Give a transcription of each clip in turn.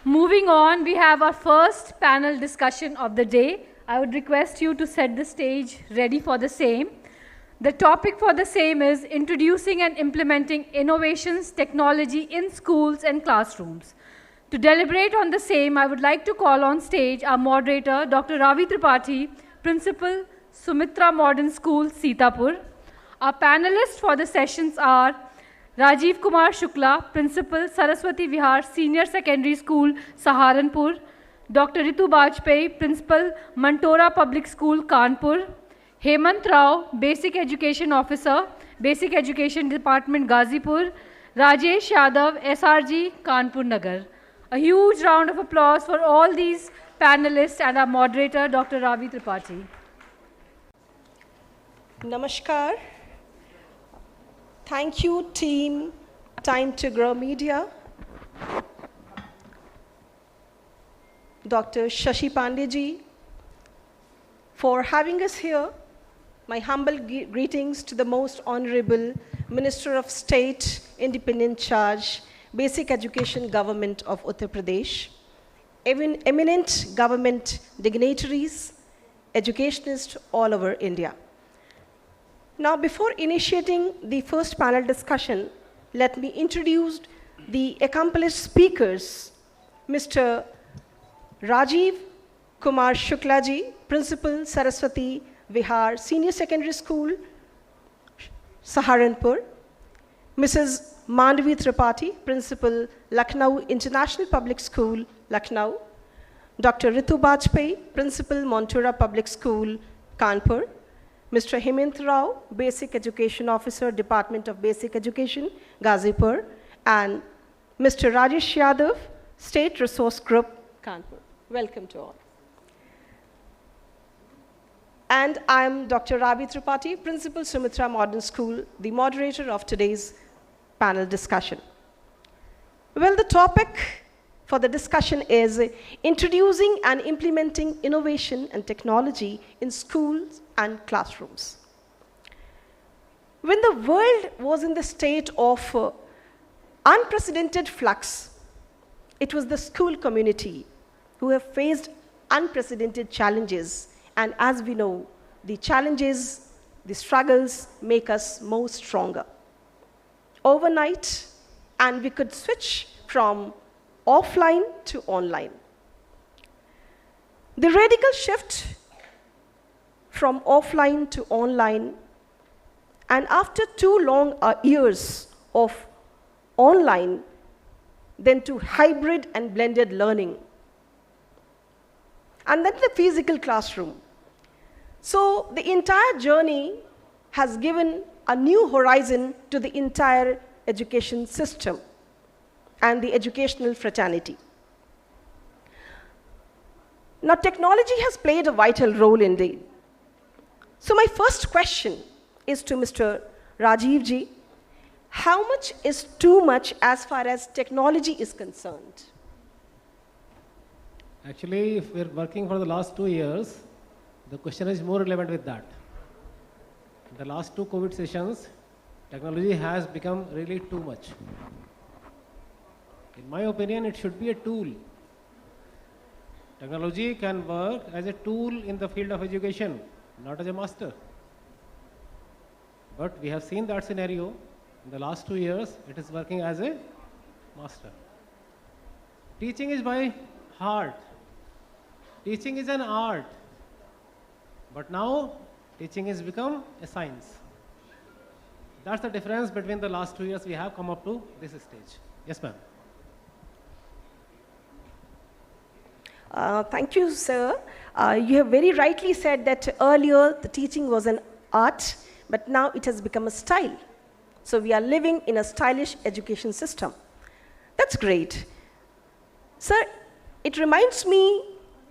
Moving on, we have our first panel discussion of the day. I would request you to set the stage ready for the same. The topic for the same is introducing and implementing innovations, technology in schools and classrooms. To deliberate on the same, I would like to call on stage our moderator, Dr. 𝗟𝗶𝗸𝗲, Principal, Sumitra Modern School, 𝗙𝗨𝗋. Our panelists for the sessions are Rajiv Kumar Shukla, Principal, 𝗟𝗏𝗏𝗲 Vihar Senior Secondary School, Saharanpur. Dr. 𝗟𝗏𝗏𝗲𝗲, Principal, Mantora Public School, Kanpur. Hemant Rao, Basic Education Officer, Basic Education Department, Ghazipur. Rajesh Yadav, SRG, Kanpur Nagar. A huge round of applause for all these panelists and our moderator, Dr. 𝗟𝗏𝗏𝗲𝗲. Namaskar. Thank you, team Time2Grow Media, Dr. 𝗙ષિ𝗹𝗹𝗲𝗲, for having us here. My humble greetings to the Most Honorable Minister of State, Independent Charge, Basic Education Government of Uttar Pradesh, eminent government dignitaries, educationists all over India. Now, before initiating the first panel discussion, let me introduce the accomplished speakers, Mr. Rajiv Kumar Shukla ji, Principal, 𝗟𝗏𝗏𝗲𝗲 Vihar Senior Secondary School, Saharanpur. Mrs. Mandvi Tripathi, Principal, Lucknow International Public School, Lucknow. Dr. 𝗟𝗏𝗏𝗲𝗲𝗲, Principal, Mantora Public School, Kanpur. Mr. Hemant Rao, Basic Education Officer, Department of Basic Education, Ghazipur. And Mr. Rajesh Yadav, State Resource Group, Kanpur. Welcome to all. And I'm Dr. 𝗟𝗏𝗏𝗲𝗏𝗲, Principal, Sumitra Modern School, the moderator of today's panel discussion. Well, the topic for the discussion is introducing and implementing innovation and technology in schools and classrooms. When the world was in the state of unprecedented flux, it was the school community who have faced unprecedented challenges. And as we know, the challenges, the struggles make us more stronger. Overnight, and we could switch from offline to online. The radical shift from offline to online, and after 2 long years of online, then to hybrid and blended learning, and then the physical classroom. So the entire journey has given a new horizon to the entire education system and the educational fraternity. Now, technology has played a vital role indeed. So my first question is to Mr. Rajiv ji. How much is too much as far as technology is concerned? Actually, if we're working for the last 2 years, the question is more relevant with that. In the last 2 COVID sessions, technology has become really too much. In my opinion, it should be a tool. Technology can work as a tool in the field of education, not as a master. But we have seen that scenario in the last 2 years, it is working as a master. Teaching is by heart. Teaching is an art. But now, teaching has become a science. That's the difference between the last 2 years we have come up to this stage. Yes, ma'am. Thank you, sir. You have very rightly said that earlier the teaching was an art, but now it has become a style. So we are living in a stylish education system. That's great. Sir, it reminds me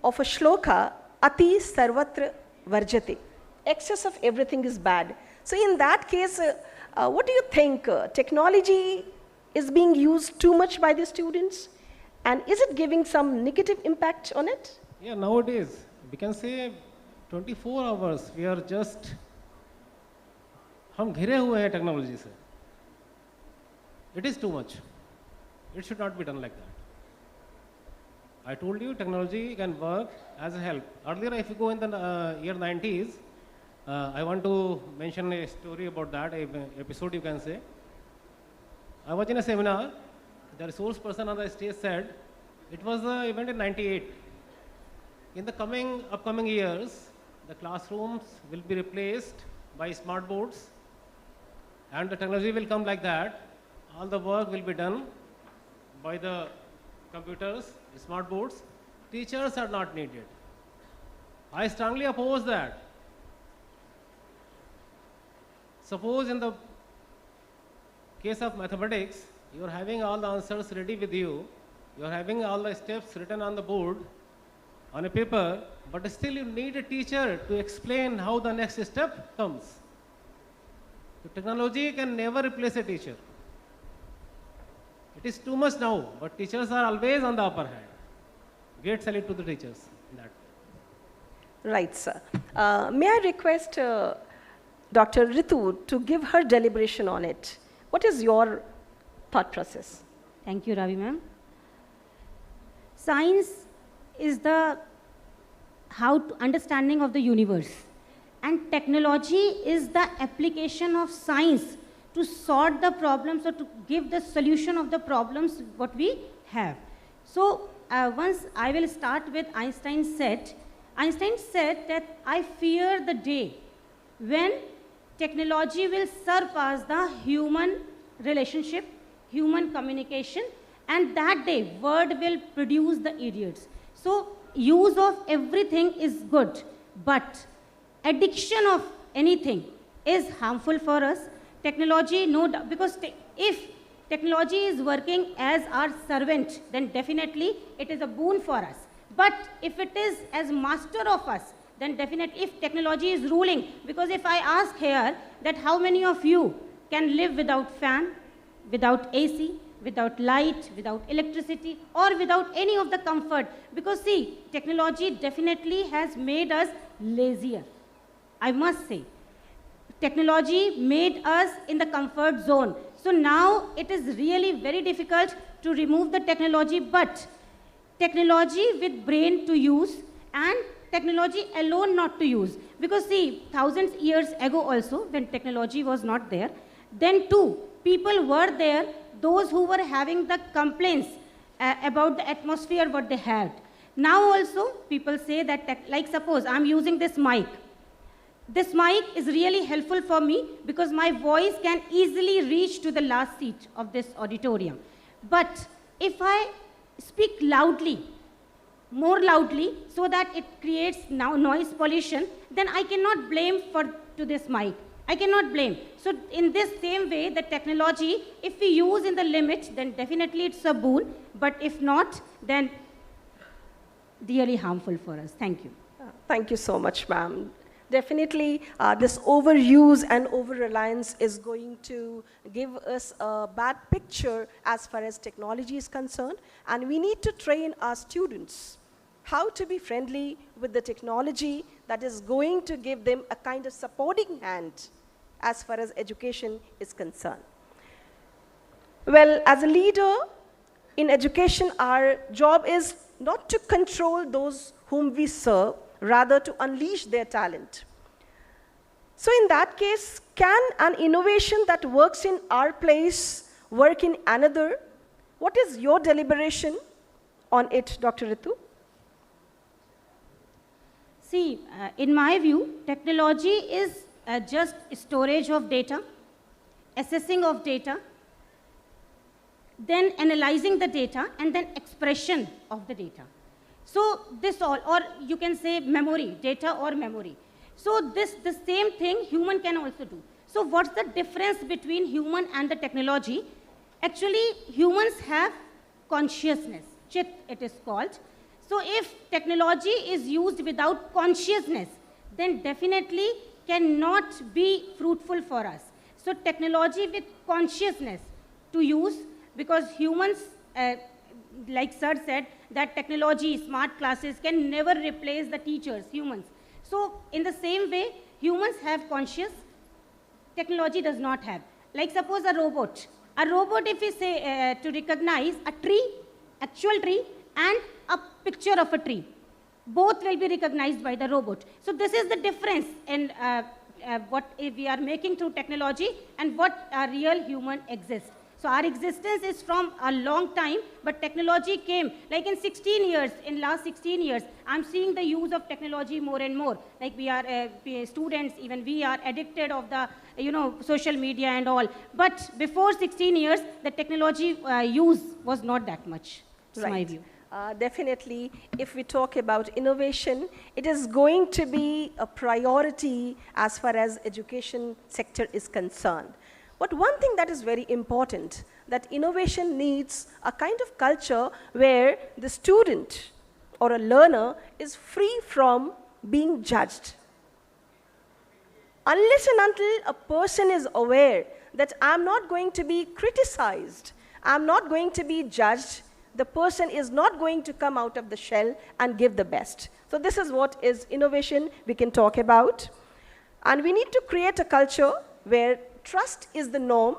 of a shloka, ati sarvatra varjate. Excess of everything is bad. So in that case, what do you think? Technology is being used too much by the students? And is it giving some negative impact on it? Yeah, nowadays, we can say 24 hours, we are just, हम घिरे हुए हैं technology से. It is too much. It should not be done like that. I told you technology can work as a help. Earlier, if you go in the year 90s, I want to mention a story about that, episode you can say. I was in a seminar. The resource person on the stage said, it was the event in 98. In the upcoming years, the classrooms will be replaced by smart boards, and the technology will come like that. All the work will be done by the computers, smart boards. Teachers are not needed. I strongly oppose that. Suppose in the case of mathematics, you are having all the answers ready with you, you are having all the steps written on the board, on a paper, but still you need a teacher to explain how the next step comes. The technology can never replace a teacher. It is too much now, but teachers are always on the upper hand. Great salute to the teachers in that. Right, sir. May I request Dr. Ritu to give her deliberation on it? What is your thought process? Thank you, Ravi ma'am. Science is the understanding of the universe, and technology is the application of science to sort the problems or to give the solution of the problems what we have. So once I will start with Einstein said that I fear the day when technology will surpass the human relationship, human communication, and that day word will produce the idiots. So use of everything is good, but addiction of anything is harmful for us. Technology, no doubt, because if technology is working as our servant, then definitely it is a boon for us. But if it is as master of us, then definitely if technology is ruling, because if I ask here that how many of you can live without fan, without AC, without light, without electricity, or without any of the comfort, because see, technology definitely has made us lazier. I must say, technology made us in the comfort zone. So now it is really very difficult to remove the technology, but technology with brain to use and technology alone not to use. Because see, thousands of years ago also, when technology was not there, then too, people were there, those who were having the complaints about the atmosphere what they had. Now also, people say that, like suppose I'm using this mic. This mic is really helpful for me because my voice can easily reach to the last seat of this auditorium. But if I speak loudly, more loudly, so that it creates now noise pollution, then I cannot blame to this mic. I cannot blame. So in this same way, the technology, if we use in the limit, then definitely it's a boon. But if not, then really harmful for us. Thank you. Thank you so much, ma'am. Definitely, this overuse and over-reliance is going to give us a bad picture as far as technology is concerned. And we need to train our students how to be friendly with the technology that is going to give them a kind of supporting hand as far as education is concerned. Well, as a leader in education, our job is not to control those whom we serve, rather to unleash their talent. So in that case, can an innovation that works in our place work in another? What is your deliberation on it, Dr. Ritu? See, in my view, technology is just storage of data, assessing of data, then analyzing the data, and then expression of the data. So this all, or you can say memory, data or memory. So the same thing human can also do. So what's the difference between human and the technology? Actually, humans have consciousness, chit it is called. So if technology is used without consciousness, then definitely cannot be fruitful for us. So technology with consciousness to use, because humans, like sir said, that technology, smart classes can never replace the teachers, humans. So in the same way, humans have conscious, technology does not have. Like suppose a robot. A robot, if we say to recognize a tree, actual tree, and a picture of a tree. Both will be recognized by the robot. So this is the difference in what we are making through technology and what a real human exists. So our existence is from a long time, but technology came, like in 16 years, in last 16 years, I'm seeing the use of technology more and more. Like we are students, even we are addicted of the, social media and all. But before 16 years, the technology use was not that much. That's my view. Definitely, if we talk about innovation, it is going to be a priority as far as education sector is concerned. But one thing that is very important, that innovation needs a kind of culture where the student or a learner is free from being judged. Unless and until a person is aware that I'm not going to be criticized, I'm not going to be judged, the person is not going to come out of the shell and give the best. So this is what is innovation we can talk about. And we need to create a culture where trust is the norm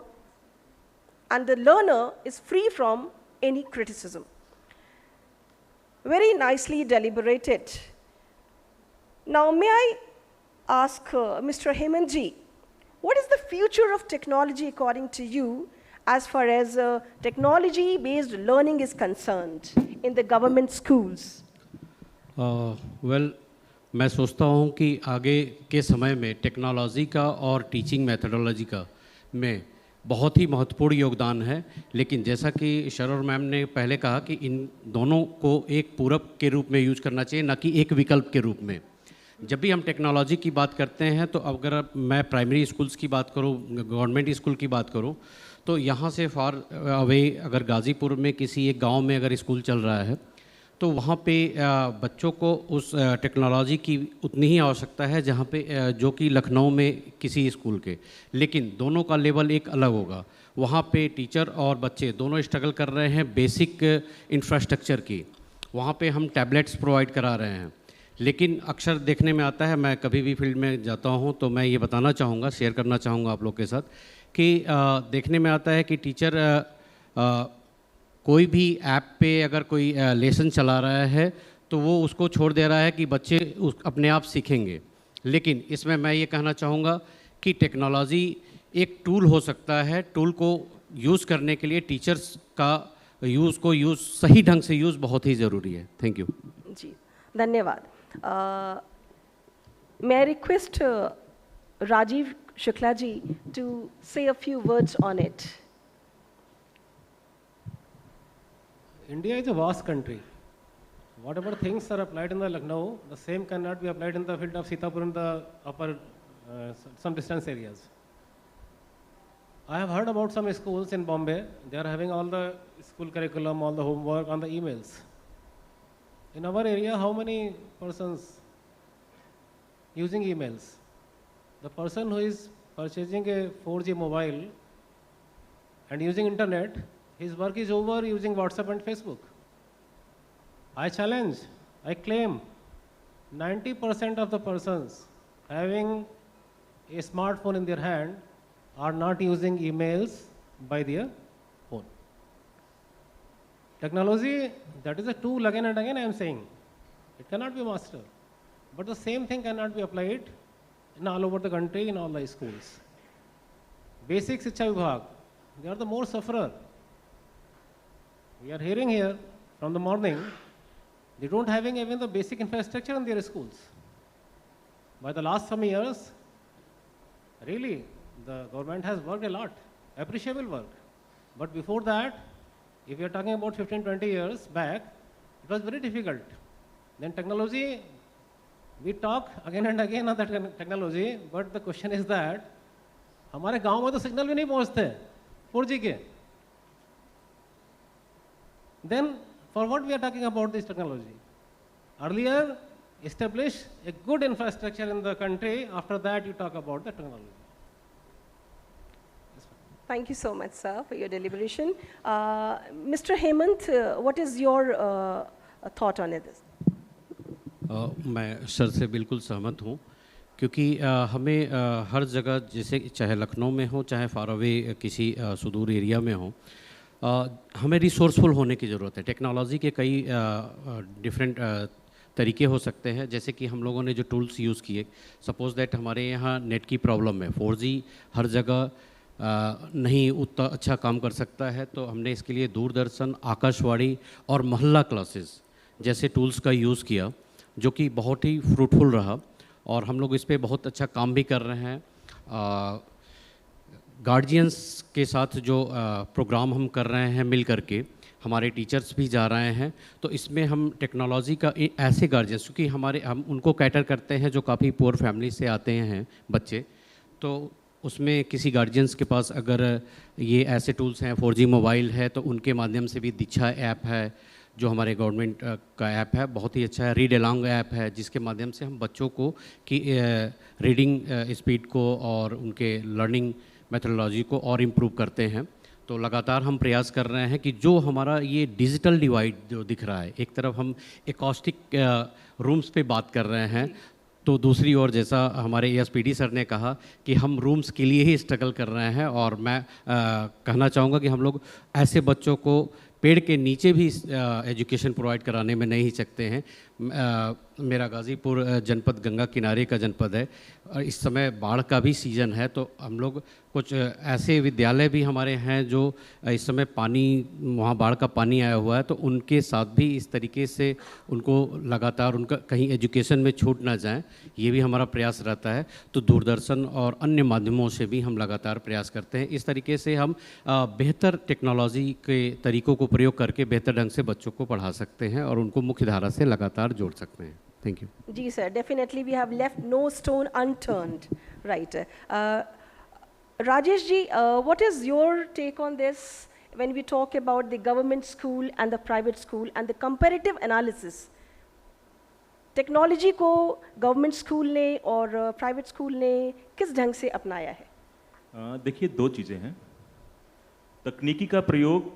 and the learner is free from any criticism. Very nicely deliberated. Now may I ask Mr. Hemantji, what is the future of technology according to you as far as technology-based learning is concerned in the government schools? Well, मैं सोचता हूँ कि आगे के समय में technology का और टीचिंग मेथडोलॉजी का में बहुत ही महत्वपूर्ण योगदान है, लेकिन जैसा कि शरर मैम ने पहले कहा कि इन दोनों को एक पूरक के रूप में यूज करना चाहिए, न कि एक विकल्प के रूप में। जब भी हम टेक्नोलॉजी की बात करते हैं तो अगर मैं प्राइमरी स्कूल्स की बात करूँ, गवर्नमेंट स्कूल की बात करूँ, तो यहाँ से फार अवे अगर गाज़ीपुर में किसी एक गांव में अगर स्कूल चल रहा है तो वहाँ पे बच्चों को उस टेक्नोलॉजी की उतनी ही आवश्यकता है जहाँ पे जो कि लखनऊ में किसी स्कूल के, लेकिन दोनों का लेवल एक अलग होगा। वहाँ पे टीचर और बच्चे दोनों स्ट्रगल कर रहे हैं बेसिक इंफ्रास्ट्रक्चर की। वहाँ पे हम टैबलेट्स प्रोवाइड करा रहे हैं, लेकिन अक्सर देखने में आता है, मैं कभी भी फील्ड में जाता हूँ तो मैं ये बताना चाहूँगा, शेयर करना चाहूँगा आप लोग के साथ कि देखने में आता है कि टीचर कोई भी ऐप पे अगर कोई लेसन चला रहा है तो वो उसको छोड़ दे रहा है कि बच्चे अपने आप सीखेंगे। लेकिन इसमें मैं ये कहना चाहूँगा कि टेक्नोलॉजी एक टूल हो सकता है, टूल को यूज़ करने के लिए टीचर्स का यूज़ सही ढंग से यूज़ बहुत ही ज़रूरी है। थैंक यू जी, धन्यवाद। मैं request Rajiv Shukla ji to say a few words on it. India is a vast country. Whatever things are applied in the Lucknow, the same cannot be applied in the field of Sitapur in the upper, some distance areas. I have heard about some schools in Bombay. They are having all the school curriculum, all the homework on the emails. In our area, how many persons using emails? The person who is purchasing a 4G mobile and using internet, his work is over using WhatsApp and Facebook. I challenge, I claim 90% of the persons having a smartphone in their hand are not using emails by their phone. Technology, that is a tool, again and again I am saying. It cannot be mastered. But the same thing cannot be applied in all over the country, in all the schools. Basic 𝗖cie HS, they are the more sufferer. We are hearing here from the morning, they don't having even the basic infrastructure in their schools. By the last some years, really, the government has worked a lot, appreciable work. But before that, if we are talking about 15-20 years back, it was very difficult. Then technology, we talk again and again on that technology, but the question is that, हमारे गांव में तो signal भी नहीं पहुंचते 4G के. Then, for what we are talking about this technology? Earlier, establish a good infrastructure in the country. After that, you talk about the technology. Thank you so much, sir, for your deliberation. Mr. Hemant, what is your thought on this? मैं sir से बिल्कुल सहमत हूँ, क्योंकि हमें हर जगह, जैसे चाहे लखनऊ में हो, चाहे फार अवे किसी सुदूर एरिया में हो, हमें रिसोर्सफुल होने की ज़रूरत है। टेक्नोलॉजी के कई डिफरेंट तरीके हो सकते हैं, जैसे कि हम लोगों ने जो टूल्स यूज़ किए, सपोज़ दैट हमारे यहाँ नेट की प्रॉब्लम है, 4G हर जगह नहीं उतना अच्छा काम कर सकता है, तो हमने इसके लिए दूरदर्शन, आकाशवाणी और मोहल्ला क्लासेस जैसे टूल्स का यूज़ किया, जो कि बहुत ही फ्रूटफुल रहा और हम लोग इस पे बहुत अच्छा काम भी कर रहे हैं। गार्जियंस के साथ जो प्रोग्राम हम कर रहे हैं मिल करके, हमारे टीचर्स भी जा रहे हैं, तो इसमें हम टेक्नोलॉजी का ऐसे गार्जियंस, क्योंकि हम उनको कैटर करते हैं जो काफ़ी पुअर फैमिली से आते हैं बच्चे, तो उसमें किसी गार्जियंस के पास अगर ये ऐसे टूल्स हैं, 4G मोबाइल है, तो उनके माध्यम से भी दीक्षा ऐप है जो हमारे गवर्नमेंट का ऐप है, बहुत ही अच्छा है। रीड अलोंग ऐप है जिसके माध्यम से हम बच्चों को की रीडिंग स्पीड को और उनके लर्निंग मेथोडोलॉजी को और इम्प्रूव करते हैं। तो लगातार हम प्रयास कर रहे हैं कि जो हमारा ये डिजिटल डिवाइड जो दिख रहा है, एक तरफ हम एकॉस्टिक रूम्स पे बात कर रहे हैं, तो दूसरी ओर जैसा हमारे SPD सर ने कहा कि हम रूम्स के लिए ही स्ट्रगल कर रहे हैं, और मैं कहना चाहूँगा कि हम लोग ऐसे बच्चों को पेड़ के नीचे भी एजुकेशन प्रोवाइड कराने में नहीं हिचकते हैं। मेरा गाज़ीपुर जनपद गंगा किनारे का जनपद है और इस समय बाढ़ का भी सीज़न है, तो हम लोग कुछ ऐसे विद्यालय भी हमारे हैं जो इस समय पानी, वहाँ बाढ़ का पानी आया हुआ है, तो उनके साथ भी इस तरीके से उनको लगातार उनका कहीं एजुकेशन में छूट ना जाए, ये भी हमारा प्रयास रहता है। तो दूरदर्शन और अन्य माध्यमों से भी हम लगातार प्रयास करते हैं। इस तरीके से हम बेहतर टेक्नोलॉजी के तरीक़ों को प्रयोग करके बेहतर ढंग से बच्चों को पढ़ा सकते हैं और उनको मुख्य धारा से लगातार जोड़ सकते हैं। Thank you. जी sir, definitely we have left no stone unturned, right? Rajesh ji, what is your take on this when we talk about the government school and the private school and the comparative analysis? Technology को government school ने और private school ने किस ढंग से अपनाया है? देखिए, दो चीज़ें हैं। तकनीकी का प्रयोग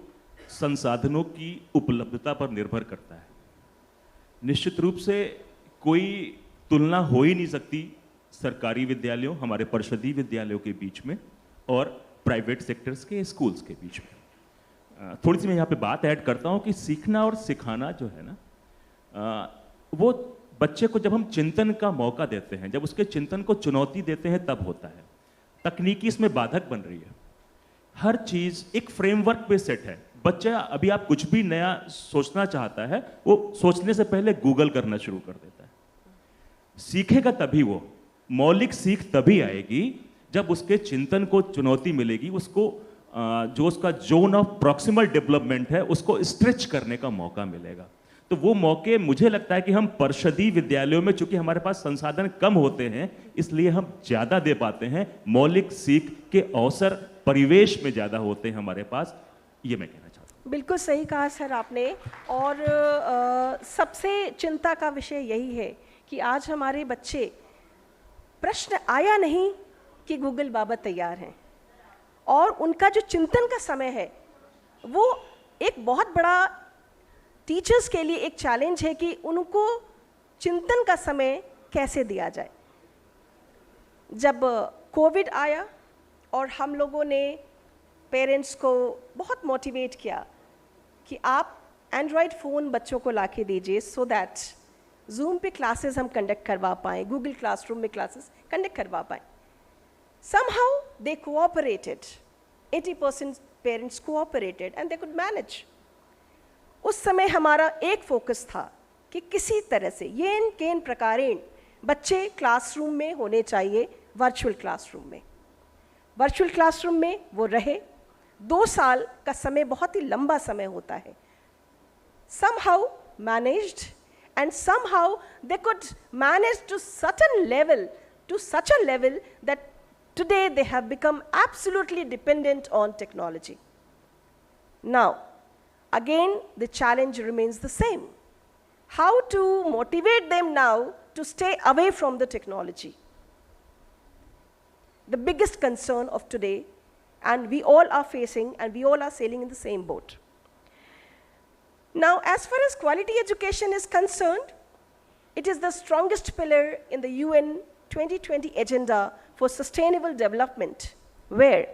संसाधनों की उपलब्धता पर निर्भर करता है। निश्चित रूप से कोई तुलना हो ही नहीं सकती सरकारी विद्यालयों, हमारे परिषदीय विद्यालयों के बीच में और प्राइवेट सेक्टर्स के स्कूल्स के बीच में। थोड़ी सी मैं यहाँ पे बात ऐड करता हूँ कि सीखना और सिखाना जो है ना, वो बच्चे को जब हम चिंतन का मौका देते हैं, जब उसके चिंतन को चुनौती देते हैं, तब होता है। तकनीकी इसमें बाधक बन रही है। हर चीज़ एक फ्रेमवर्क पे सेट है। बच्चा अभी आप कुछ भी नया सोचना चाहता है, वो सोचने से पहले गूगल करना शुरू कर देता है। सीखेगा तभी, वो मौलिक सीख तभी आएगी जब उसके चिंतन को चुनौती मिलेगी, उसको जो उसका जोन ऑफ प्रॉक्सिमल डेवलपमेंट है उसको स्ट्रेच करने का मौका मिलेगा। तो वो मौके मुझे लगता है कि हम परिषदीय विद्यालयों में, चूंकि हमारे पास संसाधन कम होते हैं, इसलिए हम ज़्यादा दे पाते हैं। मौलिक सीख के अवसर परिवेश में ज़्यादा होते हैं हमारे पास, ये मैं कहना चाहता हूँ। बिल्कुल सही कहा सर आपने। और सबसे चिंता का विषय यही है कि आज हमारे बच्चे, प्रश्न आया नहीं कि गूगल बाबा तैयार हैं, और उनका जो चिंतन का समय है वो एक बहुत बड़ा टीचर्स के लिए एक चैलेंज है कि उनको चिंतन का समय कैसे दिया जाए। जब कोविड आया और हम लोगों ने पेरेंट्स को बहुत मोटिवेट किया कि आप एंड्रॉयड फ़ोन बच्चों को लाके दीजिए सो दैट जूम पे क्लासेस हम कंडक्ट करवा पाएँ, गूगल क्लासरूम में क्लासेस कंडक्ट करवा पाएँ। somehow they cooperated, 80% parents cooperated and they could manage. उस समय हमारा एक फोकस था कि किसी तरह से येन केन प्रकारेण बच्चे क्लासरूम में होने चाहिए, वर्चुअल क्लासरूम में। वर्चुअल क्लासरूम में वो रहे। 2 साल का समय बहुत ही लंबा समय होता है। somehow managed and somehow they could manage to such a level that today they have become absolutely dependent on technology. Now, again, the challenge remains the same. How to motivate them now to stay away from the technology? The biggest concern of today, and we all are facing, and we all are sailing in the same boat. Now, as far as quality education is concerned, it is the strongest pillar in the UN 2020 agenda for sustainable development, where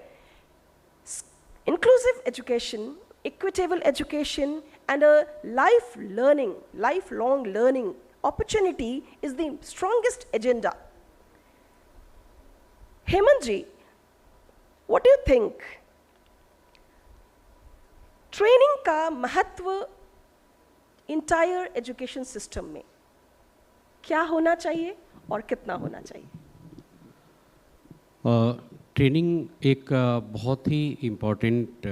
inclusive education equitable education, and a lifelong learning opportunity is the strongest agenda. Hemant ji, what do you think? Training का महत्व entire education system में क्या होना चाहिए और कितना होना चाहिए? ट्रेनिंग एक बहुत ही इम्पोर्टेंट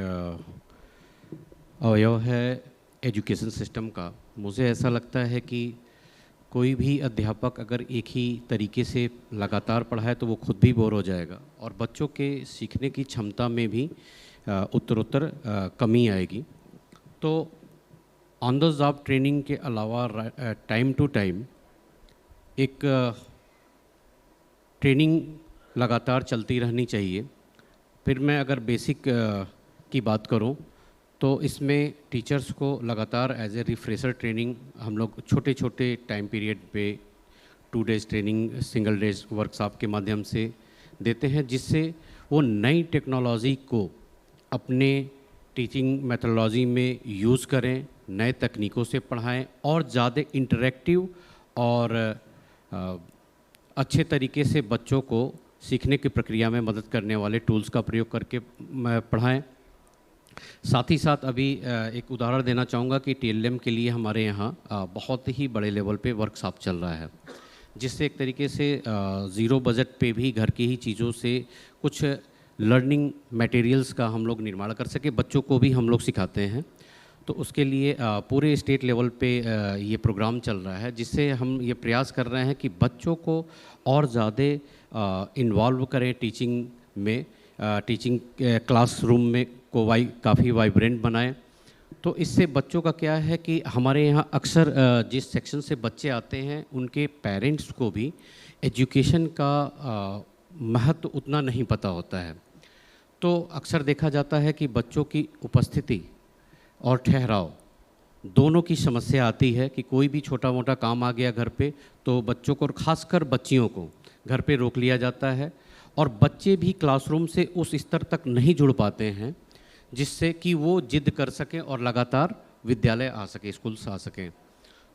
अवयव है एजुकेशन सिस्टम का। मुझे ऐसा लगता है कि कोई भी अध्यापक अगर एक ही तरीके से लगातार पढ़ाए तो वो खुद भी बोर हो जाएगा और बच्चों के सीखने की क्षमता में भी उत्तरोत्तर कमी आएगी। तो ऑन द जॉब ट्रेनिंग के अलावा टाइम टू टाइम एक ट्रेनिंग लगातार चलती रहनी चाहिए। फिर मैं अगर बेसिक की बात करूं तो इसमें टीचर्स को लगातार एज ए रिफ्रेशर ट्रेनिंग हम लोग छोटे छोटे टाइम पीरियड पे 2 days training, single days workshop के माध्यम से देते हैं, जिससे वो नई टेक्नोलॉजी को अपने टीचिंग मेथोडोलॉजी में यूज़ करें, नए तकनीकों से पढ़ाएं और ज़्यादा इंटरेक्टिव और अच्छे तरीके से बच्चों को सीखने की प्रक्रिया में मदद करने वाले टूल्स का प्रयोग करके पढ़ाएं। साथ ही साथ अभी एक उदाहरण देना चाहूँगा कि TLM के लिए हमारे यहाँ बहुत ही बड़े लेवल पे वर्कशॉप चल रहा है, जिससे एक तरीके से ज़ीरो बजट पे भी घर की ही चीज़ों से कुछ लर्निंग मटेरियल्स का हम लोग निर्माण कर सके, बच्चों को भी हम लोग सिखाते हैं। तो उसके लिए पूरे स्टेट लेवल पे ये प्रोग्राम चल रहा है, जिससे हम ये प्रयास कर रहे हैं कि बच्चों को और ज़्यादा इन्वॉल्व करें टीचिंग में, टीचिंग क्लासरूम में को काफ़ी वाइब्रेंट बनाएं। तो इससे बच्चों का क्या है कि हमारे यहाँ अक्सर जिस सेक्शन से बच्चे आते हैं उनके पेरेंट्स को भी एजुकेशन का महत्व उतना नहीं पता होता है। तो अक्सर देखा जाता है कि बच्चों की उपस्थिति और ठहराव दोनों की समस्या आती है कि कोई भी छोटा मोटा काम आ गया घर पे तो बच्चों को और ख़ासकर बच्चियों को घर पे रोक लिया जाता है और बच्चे भी क्लासरूम से उस स्तर तक नहीं जुड़ पाते हैं जिससे कि वो जिद कर सकें और लगातार विद्यालय आ सके, स्कूल से आ सकें।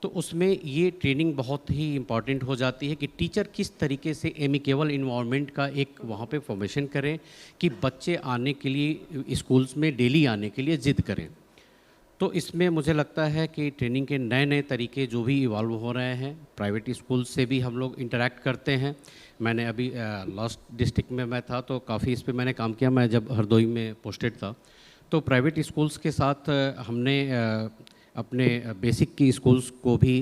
तो उसमें ये ट्रेनिंग बहुत ही इम्पॉर्टेंट हो जाती है कि टीचर किस तरीके से एमिकेबल इन्वायरमेंट का एक वहाँ पे फॉर्मेशन करें कि बच्चे आने के लिए स्कूल्स में डेली आने के लिए जिद करें। तो इसमें मुझे लगता है कि ट्रेनिंग के नए नए तरीके जो भी इवॉल्व हो रहे हैं, प्राइवेट स्कूल से भी हम लोग इंटरेक्ट करते हैं। मैंने अभी लास्ट डिस्ट्रिक्ट में मैं था तो काफ़ी इस पे मैंने काम किया, मैं जब हरदोई में पोस्टेड था। तो प्राइवेट स्कूल्स के साथ हमने अपने बेसिक की स्कूल्स को भी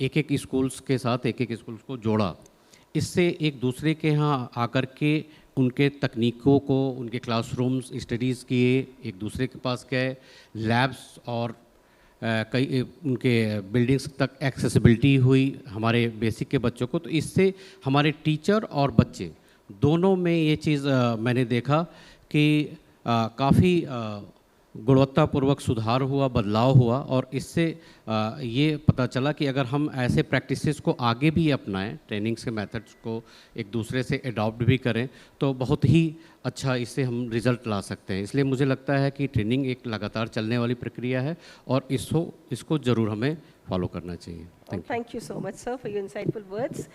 एक एक स्कूल्स के साथ एक एक स्कूल्स को जोड़ा। इससे एक दूसरे के यहाँ आकर के उनके तकनीकों को, उनके क्लासरूम्स स्टडीज़ किए, एक दूसरे के पास गए, लैब्स और कई उनके बिल्डिंग्स तक एक्सेसिबिलिटी हुई हमारे बेसिक के बच्चों को। तो इससे हमारे टीचर और बच्चे दोनों में ये चीज़ मैंने देखा कि काफ़ी गुणवत्तापूर्वक सुधार हुआ, बदलाव हुआ और इससे ये पता चला कि अगर हम ऐसे प्रैक्टिसेस को आगे भी अपनाएं, ट्रेनिंग्स के मेथड्स को एक दूसरे से अडॉप्ट भी करें तो बहुत ही अच्छा इससे हम रिज़ल्ट ला सकते हैं। इसलिए मुझे लगता है कि ट्रेनिंग एक लगातार चलने वाली प्रक्रिया है और इसको ज़रूर हमें फॉलो करना चाहिए। Thank you so much, sir, for your insightful words.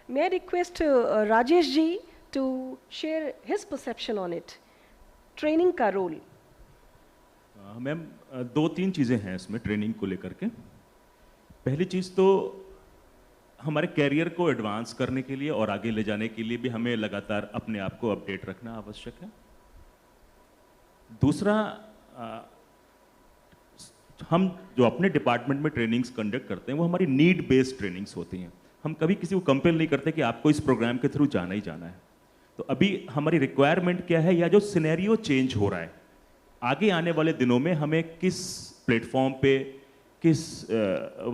May I request Rajesh ji to share his perception on it? Training का रोल। मैम 2-3 चीज़ें हैं इसमें ट्रेनिंग को लेकर के। पहली चीज़ तो हमारे कैरियर को एडवांस करने के लिए और आगे ले जाने के लिए भी हमें लगातार अपने आप को अपडेट रखना आवश्यक है। दूसरा, हम जो अपने डिपार्टमेंट में ट्रेनिंग्स कंडक्ट करते हैं वो हमारी नीड बेस्ड ट्रेनिंग्स होती हैं। हम कभी किसी को कंपेल नहीं करते कि आपको इस प्रोग्राम के थ्रू जाना ही जाना है। तो अभी हमारी रिक्वायरमेंट क्या है या जो सिनेरियो चेंज हो रहा है, आगे आने वाले दिनों में हमें किस प्लेटफॉर्म पे, किस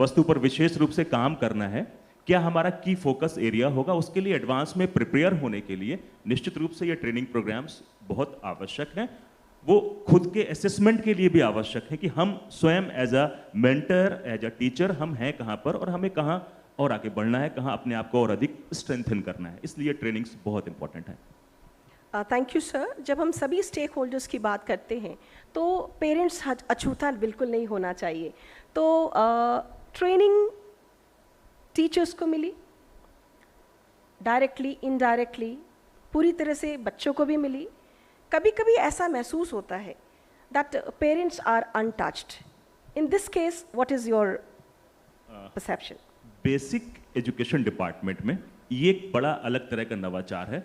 वस्तु पर विशेष रूप से काम करना है, क्या हमारा की फोकस एरिया होगा, उसके लिए एडवांस में प्रिपेयर होने के लिए निश्चित रूप से ये ट्रेनिंग प्रोग्राम्स बहुत आवश्यक हैं। वो खुद के असेसमेंट के लिए भी आवश्यक है कि हम स्वयं as a mentor, as a teacher हम हैं कहाँ पर और हमें कहाँ और आगे बढ़ना है, कहाँ अपने आप को और अधिक स्ट्रेंथन करना है। इसलिए ट्रेनिंग्स बहुत इंपॉर्टेंट है। Thank you sir. जब हम सभी स्टेक होल्डर्स की बात करते हैं तो पेरेंट्स अछूता बिल्कुल नहीं होना चाहिए। तो ट्रेनिंग टीचर्स को मिली, डायरेक्टली इनडायरेक्टली, पूरी तरह से बच्चों को भी मिली। कभी कभी ऐसा महसूस होता है that parents are untouched. In this case what is your perception? Basic education department में ये एक बड़ा अलग तरह का नवाचार है।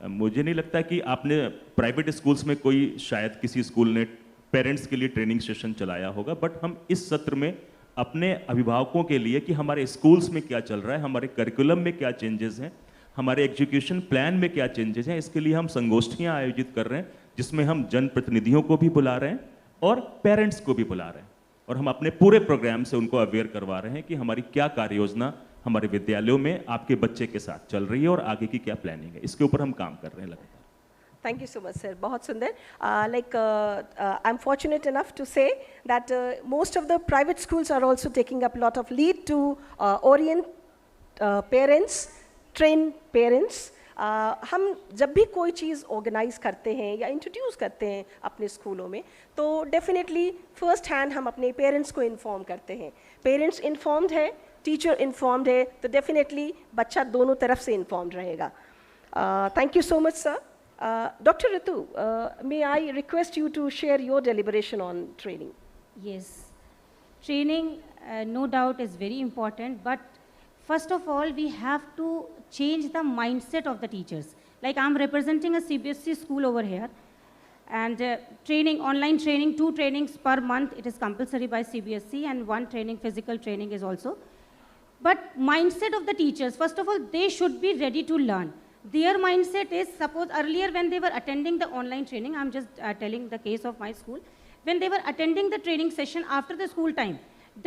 मुझे नहीं लगता कि आपने प्राइवेट स्कूल्स में कोई शायद किसी स्कूल ने पेरेंट्स के लिए ट्रेनिंग सेशन चलाया होगा, बट हम इस सत्र में अपने अभिभावकों के लिए कि हमारे स्कूल्स में क्या चल रहा है, हमारे करिकुलम में क्या चेंजेस हैं, हमारे एजुकेशन प्लान में क्या चेंजेस हैं, इसके लिए हम संगोष्ठियां आयोजित कर रहे हैं जिसमें हम जनप्रतिनिधियों को भी बुला रहे हैं और पेरेंट्स को भी बुला रहे हैं, और हम अपने पूरे प्रोग्राम से उनको अवेयर करवा रहे हैं कि हमारी क्या कार्य योजना हमारे विद्यालयों में आपके बच्चे के साथ चल रही है और आगे की क्या प्लानिंग है, इसके ऊपर हम काम कर रहे हैं लगातार। Thank you so much, sir. बहुत सुंदर. I'm fortunate enough to say that most of the private schools are also taking up a lot of lead to orient parents, train parents. हम जब भी कोई चीज़ ऑर्गेनाइज करते हैं या इंट्रोड्यूस करते हैं अपने स्कूलों में, तो डेफिनेटली फर्स्ट हैंड हम अपने पेरेंट्स को इन्फॉर्म करते हैं। पेरेंट्स इन्फॉर्म्ड है, टीचर इन्फॉर्म्ड है, तो डेफिनेटली बच्चा दोनों तरफ से इन्फॉर्म्ड रहेगा। Thank you so much, sir. Dr. Ritu, may I request you to share your deliberation on training? Yes, training no doubt is very important, but first of all we have to change the mindset of the teachers. Like I'm representing a CBSE school over here, and training, online training, 2 trainings per month, it is compulsory by CBSE, and 1 training, physical training is also. But mindset of the teachers, first of all, they should be ready to learn. Their mindset is, suppose earlier when they were attending the online training, I'm just telling the case of my school, when they were attending the training session after the school time,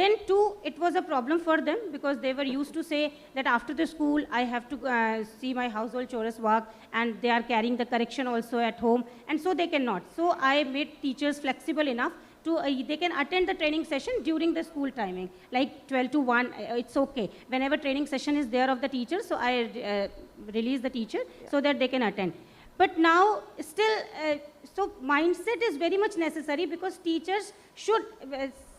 then too it was a problem for them, because they were used to say that after the school I have to see my household chores work, and they are carrying the correction also at home, and so they cannot. So I made teachers flexible enough to, they can attend the training session during the school timing, like 12 to 1, it's okay. Whenever training session is there of the teacher, so I release the teacher so that they can attend. But now still, so mindset is very much necessary, because teachers should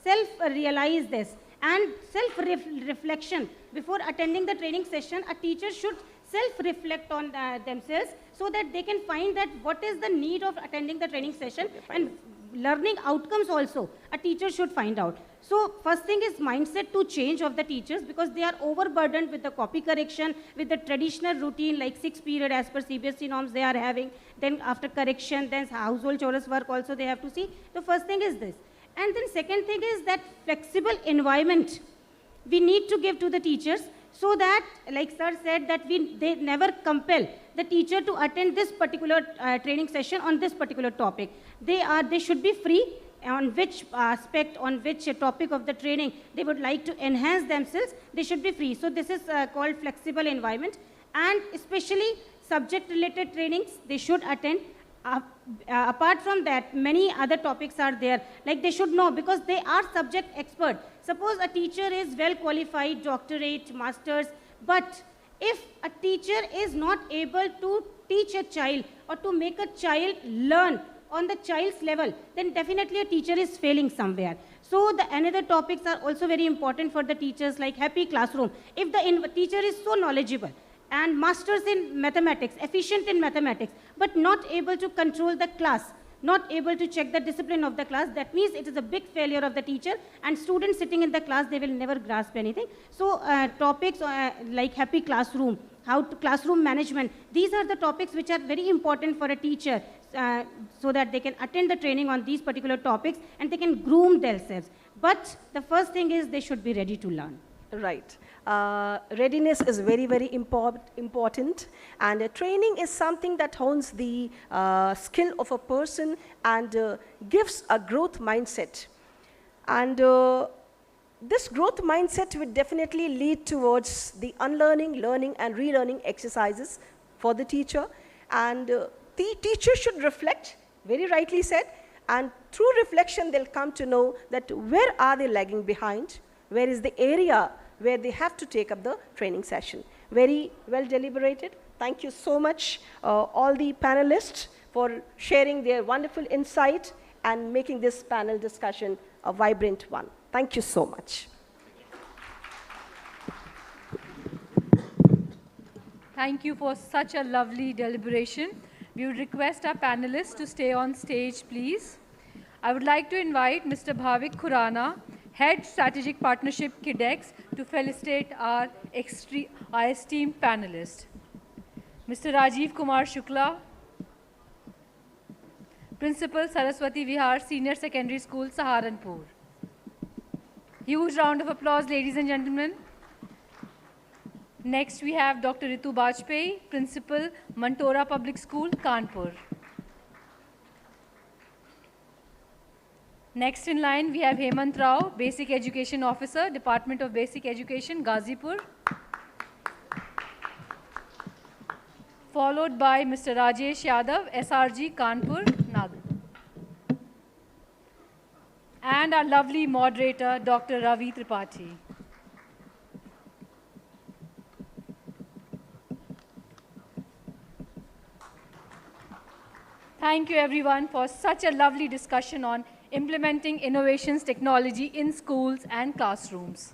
self-realize this, and self-reflection. Before attending the training session, a teacher should self-reflect on themselves, so that they can find that what is the need of attending the training session, and learning outcomes also a teacher should find out. So first thing is mindset to change of the teachers, because they are overburdened with the copy correction, with the traditional routine like 6 period as per CBSE norms they are having, then after correction, then household chores work also they have to see. The first thing is this. And then second thing is that flexible environment we need to give to the teachers, so that, like sir said, that they never compel the teacher to attend this particular training session on this particular topic. They should be free on which aspect, on which topic of the training they would like to enhance themselves. They should be free. So this is called flexible environment, and especially subject related trainings they should attend. Apart from that, many other topics are there, like they should know, because they are subject expert. Suppose a teacher is well qualified, doctorate, masters, but if a teacher is not able to teach a child or to make a child learn on the child's level, then definitely a teacher is failing somewhere. So the another topics are also very important for the teachers, like happy classroom. If the teacher is so knowledgeable and masters in mathematics, efficient in mathematics, but not able to control the class, not able to check the discipline of the class, that means it is a big failure of the teacher, and students sitting in the class, they will never grasp anything. So topics like happy classroom, how to classroom management, these are the topics which are very important for a teacher, so that they can attend the training on these particular topics and they can groom themselves. But the first thing is they should be ready to learn. Right. Readiness is very, very important, and training is something that hones the skill of a person and gives a growth mindset. And this growth mindset will definitely lead towards the unlearning, learning, and relearning exercises for the teacher. And the teacher should reflect, very rightly said, and through reflection they'll come to know that where are they lagging behind, where is the area where they have to take up the training session. Very well deliberated. Thank you so much, all the panelists, for sharing their wonderful insight and making this panel discussion a vibrant one. Thank you so much. Thank you for such a lovely deliberation. We would request our panelists to stay on stage, please. I would like to invite Mr. Bhavik Khurana, Head Strategic Partnership KIDEX, to felicitate our esteemed panelists. Mr. Rajiv Kumar Shukla, Principal 𝗟𝗶𝗸𝗲 Vihar Senior Secondary School, Saharanpur. Huge round of applause, ladies and gentlemen. Next, we have Dr. 𝗟𝗶𝗸𝗲, Principal, Mantora Public School, Kanpur. Next in line, we have Hemant Rao, Basic Education Officer, Department of Basic Education, Ghazipur. Followed by Mr. Rajesh Yadav, SRG, Kanpur, Nagar. And our lovely moderator, Dr. Ravi Tripathi. Thank you everyone for such a lovely discussion on implementing innovations technology in schools and classrooms.